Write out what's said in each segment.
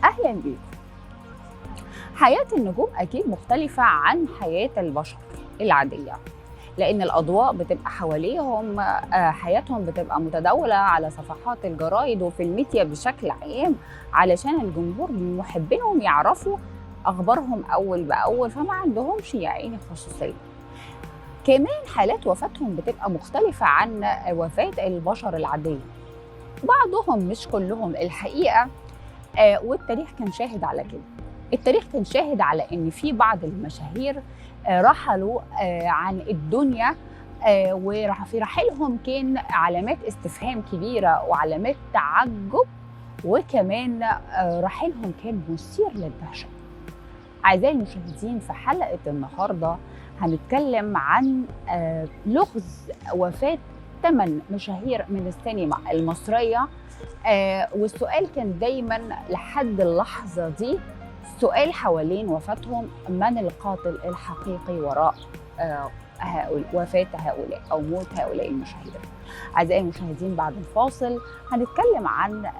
أهلا بيكم. حياة النجوم أكيد مختلفة عن حياة البشر العادية، لأن الأضواء بتبقى حواليهم، حياتهم بتبقى متداولة على صفحات الجرايد وفي الميديا بشكل عام، علشان الجمهور محبينهم يعرفوا أخبارهم أول بأول، فما عندهمش يا عيني خصوصية. كمان حالات وفاتهم بتبقى مختلفة عن وفاة البشر العادية، بعضهم مش كلهم الحقيقة. والتاريخ كان شاهد على كده. التاريخ كان شاهد على ان في بعض المشاهير رحلوا عن الدنيا، وفي رحيلهم كان علامات استفهام كبيره وعلامات تعجب، وكمان رحيلهم كان مثير للدهشه. اعزائي المشاهدين، في حلقه النهارده هنتكلم عن لغز وفاه 8 مشاهير من السينما المصريه. والسؤال كان دايما لحد اللحظة دي سؤال حوالين وفاتهم: من القاتل الحقيقي وراء وفاة هؤلاء أو موت هؤلاء المشاهير؟ أعزائي المشاهدين، بعد الفاصل هنتكلم عن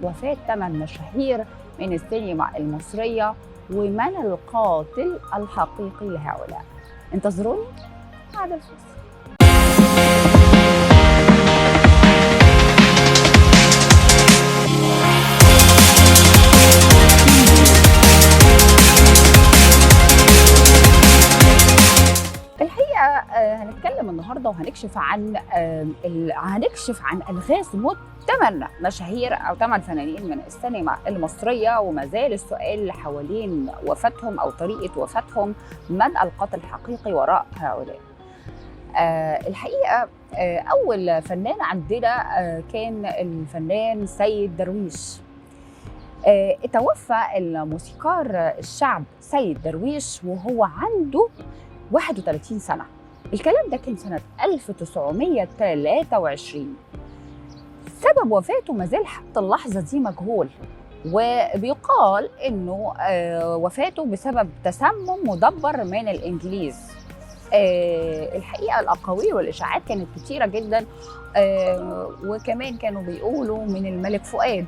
وفاة 8 مشاهير من السينما المصرية، ومن القاتل الحقيقي لهؤلاء. انتظروني بعد الفاصل. هنتكلم النهارده وهنكشف عن الغاز موت 8 مشاهير او 8 فنانين من السينما المصريه، وما زال السؤال حوالين وفاتهم او طريقه وفاتهم: من القاتل الحقيقي وراء هؤلاء؟ الحقيقه اول فنان عندنا كان الفنان سيد درويش. توفى الموسيقار الشعب سيد درويش وهو عنده 31 سنة. الكلام ده كان سنة 1923. سبب وفاته مازال حتى اللحظة دي مجهول، وبيقال إنه وفاته بسبب تسمم مدبر من الإنجليز. الحقيقة الأقاويل والإشاعات كانت كتيرة جدا، وكمان كانوا بيقولوا من الملك فؤاد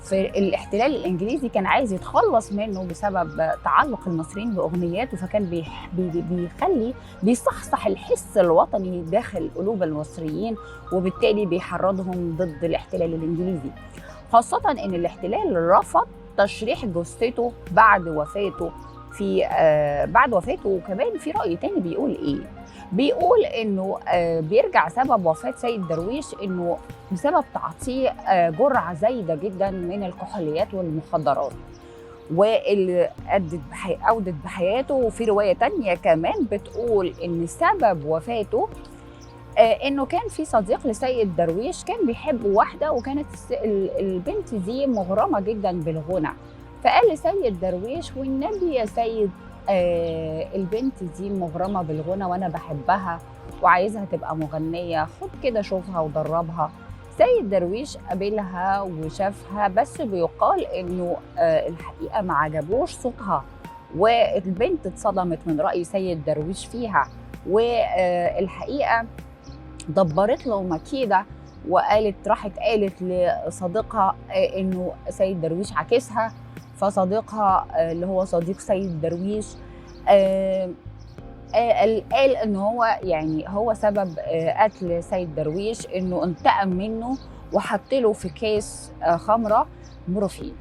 في الاحتلال الانجليزي كان عايز يتخلص منه بسبب تعلق المصريين باغنياته، فكان بيصحصح الحس الوطني داخل قلوب المصريين، وبالتالي بيحرضهم ضد الاحتلال الانجليزي، خاصه ان الاحتلال رفض تشريح جثته بعد وفاته. وكمان في راي تاني بيقول انه بيرجع سبب وفاه سيد درويش انه بسبب تعاطيه جرعه زايده جدا من الكحوليات والمخدرات، واللي أودت بحياته. وفي روايه تانية كمان بتقول ان سبب وفاته انه كان في صديق لسيد درويش كان بيحب واحده، وكانت البنت دي مغرمه جدا بالغنى، فقال لسيد درويش: والنبي يا سيد، البنت دي مغرمه بالغنى وانا بحبها وعايزها تبقى مغنيه، خد كده شوفها ودربها. سيد درويش قابلها وشافها، بس بيقال انه الحقيقه ما عجبوش صوتها، والبنت اتصدمت من راي سيد درويش فيها، والحقيقه دبرت له مكيده، راحت قالت لصديقها انه سيد درويش عاكسها. فصديقها اللي هو صديق سيد درويش قال ان هو سبب قتل سيد درويش، انه انتقم منه وحط له في كيس خمره مورفين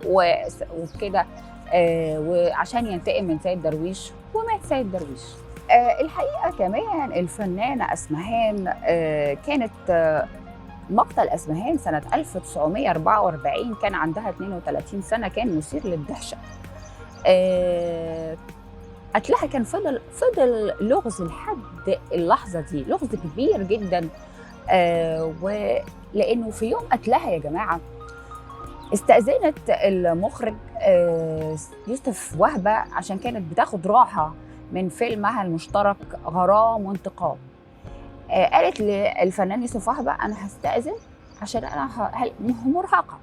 وكده، وعشان ينتقم من سيد درويش، ومات سيد درويش. الحقيقه كمان الفنانه اسمهان كانت مقتل اسمهان سنه 1944، كان عندها 32 سنه، كان مثير للدهشه. قتلها كان فضل لغز لحد اللحظه دي، لغز كبير جدا. ولانه في يوم قتلها يا جماعه استأذنت المخرج يوسف وهبه عشان كانت بتاخد راحه من فيلمها المشترك غرام وانتقام. قالت للفنان يوسف وهبه: انا هستأذن عشان انا مرهقه،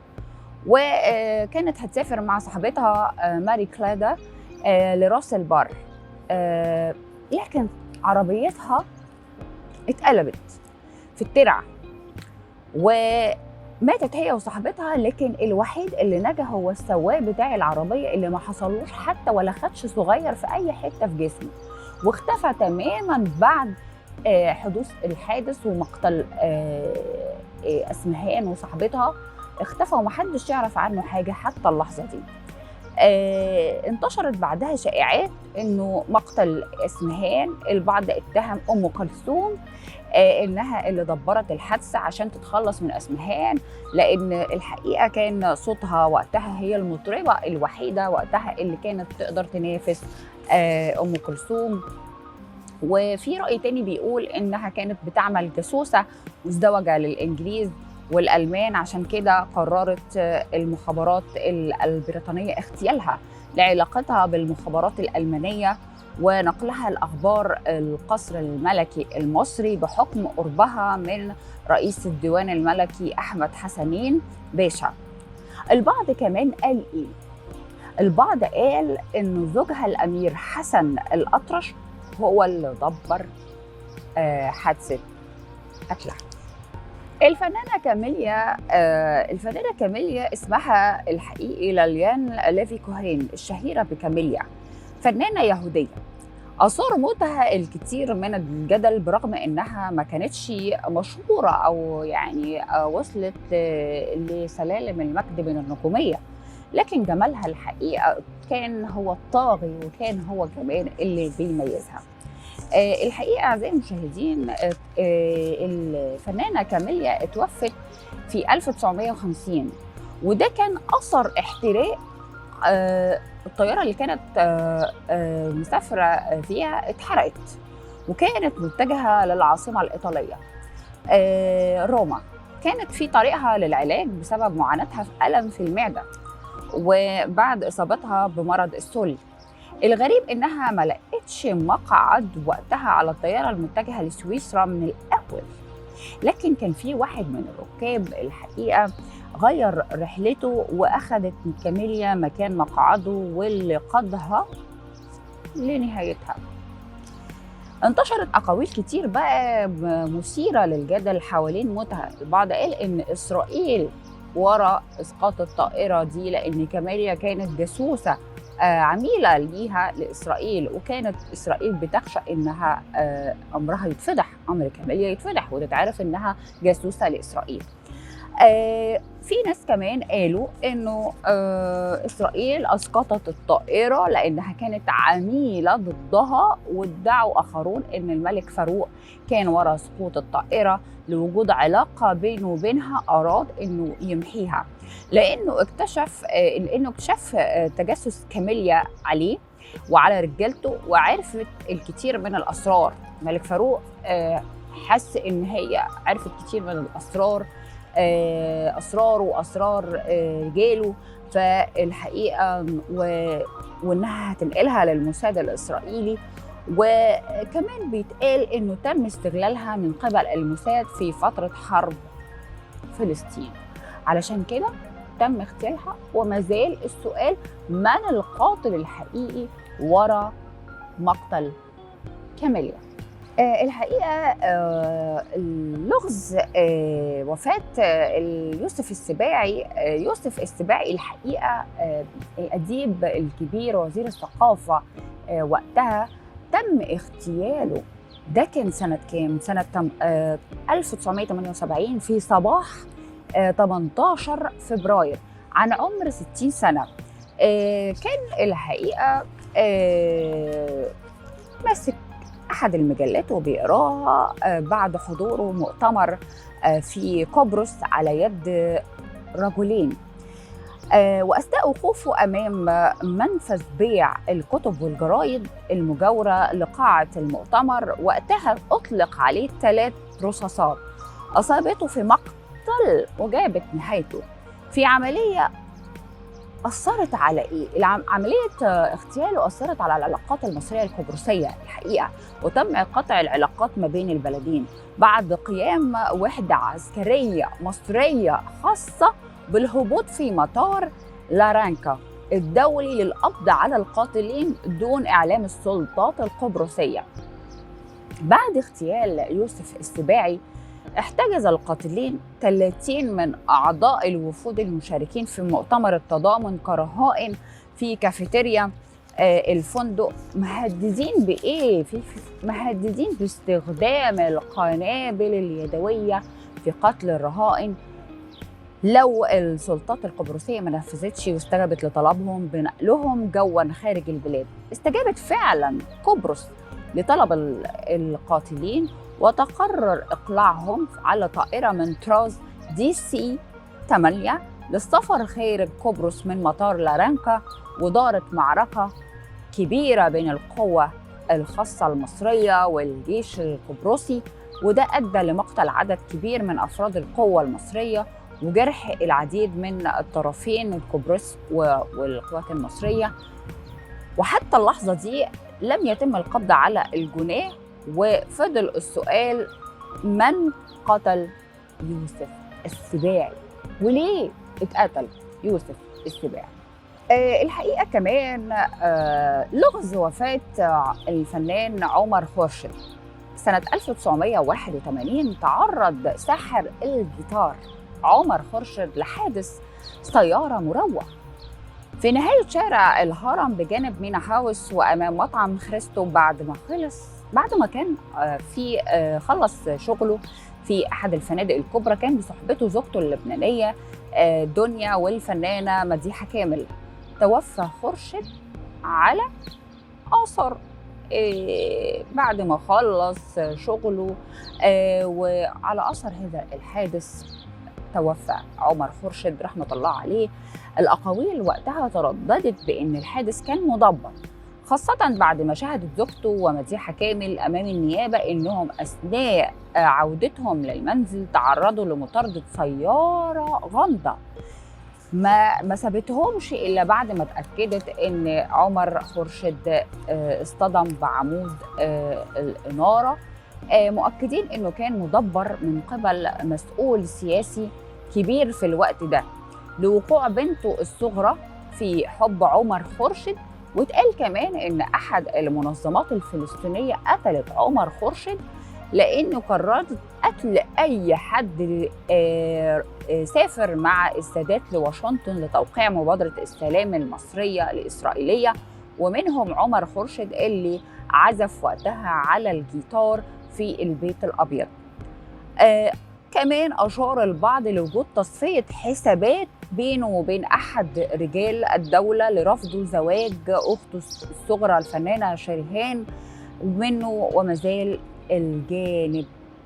وكانت هتسافر مع صاحبتها ماري كلادا لراس البر، لكن عربيتها اتقلبت في الترعه، ماتت هي وصاحبتها، لكن الوحيد اللي نجا هو السواق بتاع العربية اللي ما حصلوش حتى ولا خدش صغير في أي حتة في جسمه، واختفى تماما بعد حدوث الحادث ومقتل أسمهان وصاحبتها. اختفى ومحدش يعرف عنه حاجة حتى اللحظة دي. انتشرت بعدها شائعات انه مقتل اسمهان، البعض اتهم ام كلثوم انها اللي دبرت الحادثه عشان تتخلص من اسمهان، لان الحقيقه كان صوتها وقتها هي المطربه الوحيده وقتها اللي كانت تقدر تنافس ام كلثوم. وفي راي تاني بيقول انها كانت بتعمل جاسوسه مزدوجه للانجليز والألمان، عشان كده قررت المخابرات البريطانية اغتيالها لعلاقتها بالمخابرات الألمانية ونقلها لأخبار القصر الملكي المصري بحكم قربها من رئيس الديوان الملكي أحمد حسنين باشا. البعض كمان قال إيه؟ البعض قال إن زوجها الأمير حسن الأطرش هو اللي دبر حادثة قتلها. الفنانة كاميليا اسمها الحقيقي لاليان ليفي كوهين الشهيرة بكاميليا، فنانة يهودية أثار موتها الكثير من الجدل برغم إنها ما كانتش مشهورة أو يعني وصلت لسلالم المجد من النجومية، لكن جمالها الحقيقة كان هو الطاغي وكان هو كمان اللي بيميزها. الحقيقة أعزائي المشاهدين الفنانة كاميليا اتوفت في 1950، وده كان أثر احتراق الطيارة اللي كانت مسافرة فيها اتحرقت، وكانت متجهة للعاصمة الإيطالية روما. كانت في طريقها للعلاج بسبب معاناتها في ألم في المعدة وبعد إصابتها بمرض السل. الغريب انها ما لقتش مقعد وقتها على الطياره المتجهه لسويسرا من الاول، لكن كان في واحد من الركاب الحقيقه غير رحلته واخذت كاميليا مكان مقعده واللي قادها لنهايتها. انتشرت اقاويل كتير بقى مثيره للجدل حوالين موتها. البعض قال ان اسرائيل ورا اسقاط الطائره دي، لان كاميليا كانت جاسوسه عميلة ليها لإسرائيل، وكانت إسرائيل بتخشى إنها أمرها يتفضح، أمر كاميليا يتفضح وتتعرف إنها جاسوسة لإسرائيل. في ناس كمان قالوا إنه إسرائيل أسقطت الطائرة لأنها كانت عميلة ضدها، وادعوا آخرون إن الملك فاروق كان وراء سقوط الطائرة لوجود علاقة بينه وبينها، أراد إنه يمحيها، لأنه اكتشف تجسس كاميليا عليه وعلى رجالته، وعرفت الكثير من الأسرار. الملك فاروق حس إن هي عرفت كتير من الأسرار، أسراره وأسرار رجاله، فالحقيقة وإنها هتنقلها للموساد الإسرائيلي. وكمان بيتقال إنه تم استغلالها من قبل الموساد في فترة حرب فلسطين، علشان كده تم اغتيالها. وما زال السؤال من القاتل الحقيقي وراء مقتل كاميليا. الحقيقة اللغز وفاة يوسف السباعي. يوسف السباعي الحقيقة الأديب الكبير وزير الثقافة وقتها تم اغتياله. ده كان سنة كام؟ سنة 1978 في صباح 18 فبراير عن عمر 60 سنة. كان الحقيقة ماسك أحد المجلات وبيقراها بعد حضوره مؤتمر في قبرص على يد رجلين، وأثناء وقوفه أمام منفذ بيع الكتب والجرايد المجاورة لقاعة المؤتمر، وقتها أطلق عليه 3 رصاصات أصابته في مقتل وجابت نهايته في عملية أثرت على إيه؟ عملية اغتياله أثرت على العلاقات المصرية القبرصية الحقيقة، وتم قطع العلاقات ما بين البلدين بعد قيام وحدة عسكرية مصرية خاصة بالهبوط في مطار لارانكا الدولي للقبض على القاتلين دون إعلام السلطات القبرصية. بعد اغتيال يوسف السباعي احتجز القاتلين 30 من أعضاء الوفود المشاركين في مؤتمر التضامن كرهائن في كافيتيريا الفندق، مهددين بإيه؟ مهددين باستخدام القنابل اليدوية في قتل الرهائن لو السلطات القبرصية ما نفذتش واستجابت لطلبهم بنقلهم جوا خارج البلاد. استجابت فعلا قبرص لطلب القاتلين، وتقرر إقلاعهم على طائرة من طراز DC-8 للسفر خارج قبرص من مطار لارنكا. ودارت معركة كبيرة بين القوة الخاصة المصرية والجيش القبرصي، وده أدى لمقتل عدد كبير من أفراد القوة المصرية وجرح العديد من الطرفين القبرص والقوات المصرية. وحتى اللحظة دي لم يتم القبض على الجناه، وفضل السؤال: من قتل يوسف السباعي؟ وليه اتقتل يوسف السباعي؟ الحقيقة كمان لغز وفاة الفنان عمر خورشيد سنة 1981. تعرض ساحر الجيتار عمر خورشيد لحادث سيارة مروع في نهاية شارع الهرم بجانب مينا هاوس وأمام مطعم خريستو بعد ما كان خلص شغله في أحد الفنادق الكبرى. كان بصحبته زوجته اللبنانية دنيا والفنانة مديحة كامل. توفى خورشيد على أثر بعد ما خلص شغله، وعلى أثر هذا الحادث توفى عمر خورشيد رحمة الله عليه. الأقاويل وقتها ترددت بأن الحادث كان مدبر، خاصة بعد ما شهدت زوجته ومديحة كامل أمام النيابة أنهم أثناء عودتهم للمنزل تعرضوا لمطاردة سيارة غامضة ما سابتهمش إلا بعد ما اتأكدت أن عمر خورشيد اصطدم بعمود الإنارة، مؤكدين أنه كان مدبر من قبل مسؤول سياسي كبير في الوقت ده لوقوع بنته الصغرى في حب عمر خورشيد. واتقال كمان ان احد المنظمات الفلسطينيه قتلت عمر خورشيد لانه قررت قتل اي حد سافر مع السادات لواشنطن لتوقيع مبادره السلام المصريه الاسرائيليه، ومنهم عمر خورشيد اللي عزف وقتها على الجيتار في البيت الابيض. كمان أشار البعض لوجود تصفية حسابات بينه وبين أحد رجال الدولة لرفضه زواج أخته الصغرى الفنانة شريهان منه، ومازال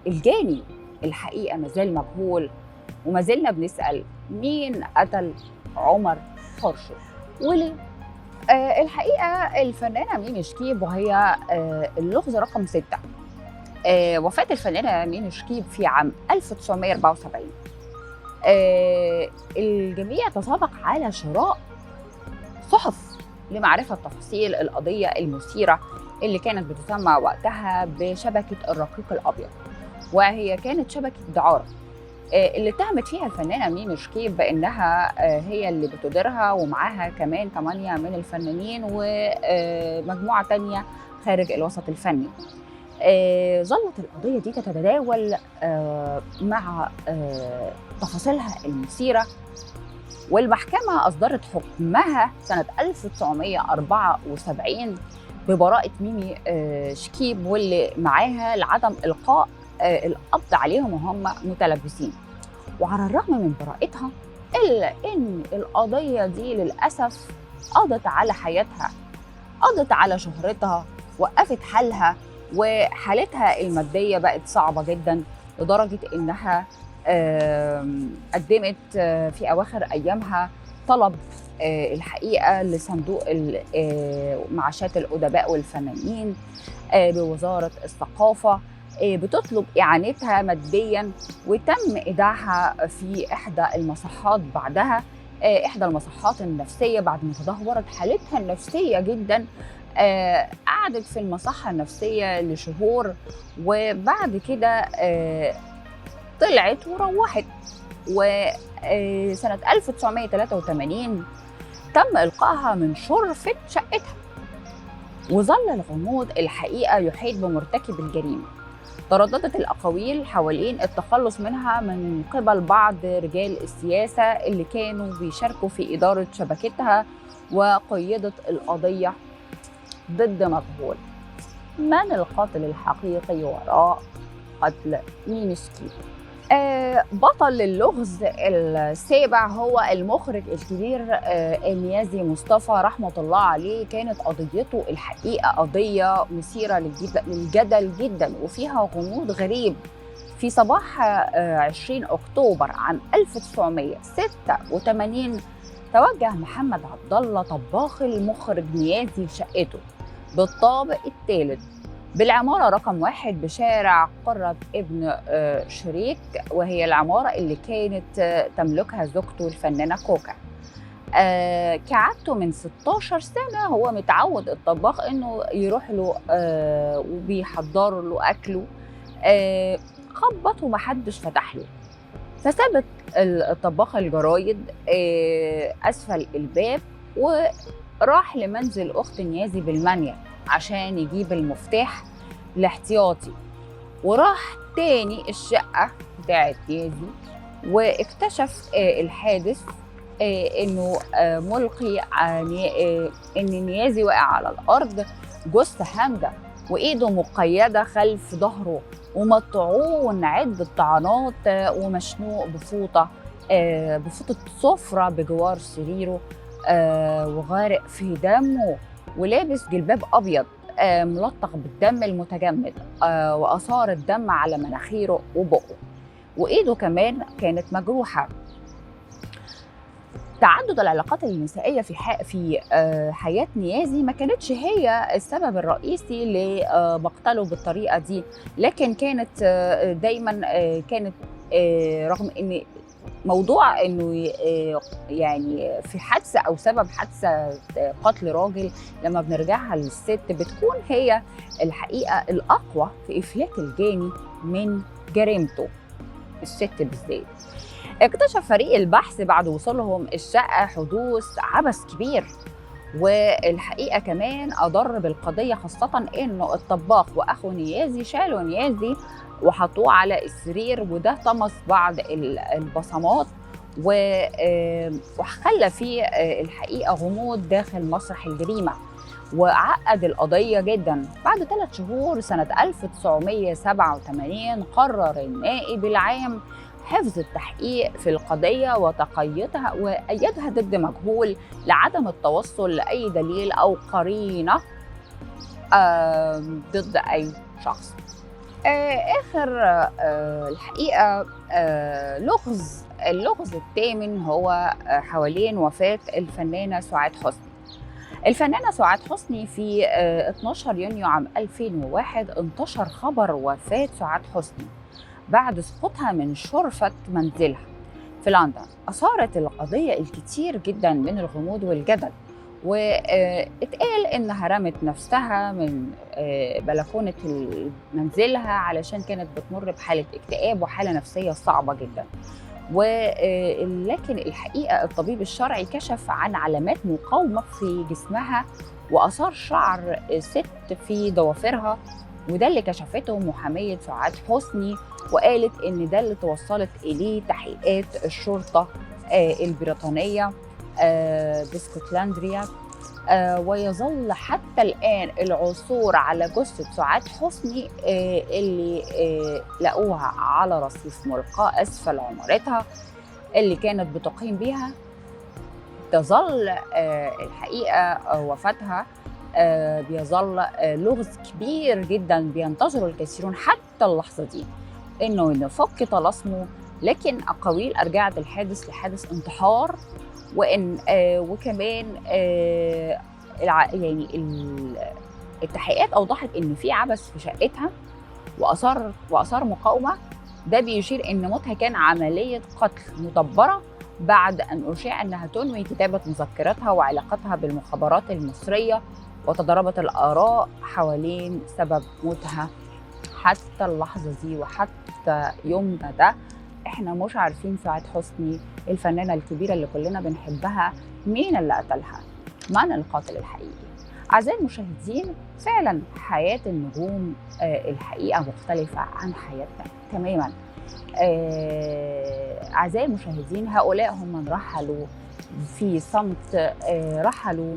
الجاني الحقيقة مازال مجهول، وما زلنا بنسأل مين قتل عمر خورشيد وليه؟ الحقيقة الفنانة ميمي شكيب، وهي اللغز رقم 6. وفاة الفنانة ميمي شكيب في عام 1974. الجميع تسابق على شراء صحف لمعرفة تفاصيل القضية المثيرة اللي كانت بتسمى وقتها بشبكة الرقيق الأبيض، وهي كانت شبكة دعارة اللي اتهمت فيها الفنانة ميمي شكيب بأنها هي اللي بتديرها، ومعاها كمان 8 من الفنانين ومجموعة تانية خارج الوسط الفني. ظلت القضية دي تتداول مع تفاصيلها المثيرة، والمحكمة أصدرت حكمها سنة 1974 ببراءة ميمي شكيب واللي معاها لعدم إلقاء القبض عليهم وهم متلبسين. وعلى الرغم من براءتها إلا إن القضية دي للأسف قضت على حياتها، قضت على شهرتها، وقفت حالها، وحالتها المادية بقت صعبة جدا لدرجة إنها قدمت في أواخر أيامها طلب الحقيقة لصندوق معاشات الأدباء والفنانين بوزارة الثقافة، بتطلب إعانتها ماديا، وتم إيداعها في إحدى المصحات بعدها، إحدى المصحات النفسية بعد ما تدهورت حالتها النفسية جدا. قعدت في المصحة النفسية لشهور، وبعد كده طلعت وروحت. وسنة 1983 تم إلقائها من شرفة شقتها، وظل الغموض الحقيقة يحيط بمرتكب الجريمة. ترددت الأقاويل حوالين التخلص منها من قبل بعض رجال السياسة اللي كانوا بيشاركوا في إدارة شبكتها وقيدت القضية ضد مجهول. من القاتل الحقيقي وراء قتل مينسكي؟ بطل اللغز السابع هو المخرج الكبير نيازي مصطفى رحمة الله عليه. كانت قضيته الحقيقة قضية مثيرة للجدل جدا وفيها غموض غريب. في صباح 20 أكتوبر عام 1986 توجه محمد عبد الله طباخ المخرج نيازي لشقته بالطابق الثالث بالعمارة رقم 1 بشارع قرة ابن شريك، وهي العمارة اللي كانت تملكها زوجته الفنانة كوكا. كعادته من 16 سنة هو متعود الطباخ انه يروح له وبيحضر له اكله. خبط ومحدش فتح له، فثبت الطباخ الجرايد اسفل الباب وراح لمنزل اخت نيازي بالمانيال عشان يجيب المفتاح الاحتياطي، وراح تاني الشقة بتاعت نيازي واكتشف الحادث انه ملقي ان نيازي وقع على الارض جثة هامدة وايده مقيدة خلف ظهره ومطعون عدة طعنات ومشنوق بفوطة صفرة بجوار سريره وغارق في دمه ولابس جلباب أبيض ملطخ بالدم المتجمد وآثار الدم على مناخيره وبقه، وإيده كمان كانت مجروحة. تعدد العلاقات النسائية في حياة نيازي ما كانتش هي السبب الرئيسي لمقتله بالطريقة دي، لكن كانت دايما كانت رغم ان موضوع انه يعني في حادثه او سبب حادثه قتل راجل لما بنرجعها للست بتكون هي الحقيقه الاقوى في افلات الجاني من جريمته الست بالذات. اكتشف فريق البحث بعد وصولهم الشقه حدوث عبث كبير، والحقيقه كمان اضر بالقضيه، خاصه انه الطباخ واخو نيازي شالوا نيازي وحطوه على السرير، وده طمس بعض البصمات وخلى فيه الحقيقه غموض داخل مسرح الجريمه وعقد القضيه جدا. بعد 3 شهور سنه 1987 قرر النائب العام حفظ التحقيق في القضيه وتقييدها وأيدها ضد مجهول لعدم التوصل لاي دليل او قرينه ضد اي شخص. آخر الحقيقة اللغز الثامن هو حوالين وفاة الفنانة سعاد حسني. الفنانة سعاد حسني في 12 يونيو عام 2001 انتشر خبر وفاة سعاد حسني بعد سقوطها من شرفة منزلها في لندن. أثارت القضية الكثير جدا من الغموض والجدل، واتقال انها رمت نفسها من بلكونه منزلها علشان كانت بتمر بحاله اكتئاب وحاله نفسيه صعبه جدا. ولكن الحقيقه الطبيب الشرعي كشف عن علامات مقاومه في جسمها واثار شعر ست في ضوافرها، وده اللي كشفته محاميه سعاد حسني وقالت ان ده اللي توصلت اليه تحقيقات الشرطه البريطانيه باسكتلندريا. ويظل حتى الآن العثور على جثة سعاد حسني اللي لقوها على رصيف ملقاة أسفل عمارتها اللي كانت بتقيم بيها. تظل الحقيقة وفاتها بيظل لغز كبير جدا بينتظره الكثيرون حتى اللحظة دي إنه نفك طلاسمه، لكن أقاويل أرجعت الحادث لحادث انتحار، وان وكمان يعني التحقيقات اوضحت ان في عبث في شقتها واثار مقاومه. ده بيشير ان موتها كان عمليه قتل مدبره بعد ان اشيع انها تنوي كتابه مذكراتها وعلاقتها بالمخابرات المصريه، وتضاربت الاراء حوالين سبب موتها. حتى اللحظه دي وحتى يومنا ده احنا مش عارفين سعاد حسني الفنانة الكبيرة اللي كلنا بنحبها مين اللي قتلها، من القاتل الحقيقي. أعزائي المشاهدين، فعلا حياة النجوم الحقيقة مختلفة عن حياتنا تماما. أعزائي المشاهدين، هؤلاء هم من رحلوا في صمت، رحلوا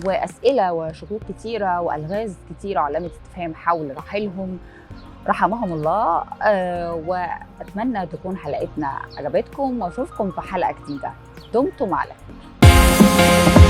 وأسئلة وشكوك كتيرة وألغاز كتيرة وعلامة استفهام حول رحيلهم، رحمهم الله. وأتمنى تكون حلقتنا عجبتكم، وأشوفكم في حلقة جديدة. دمتم على خير.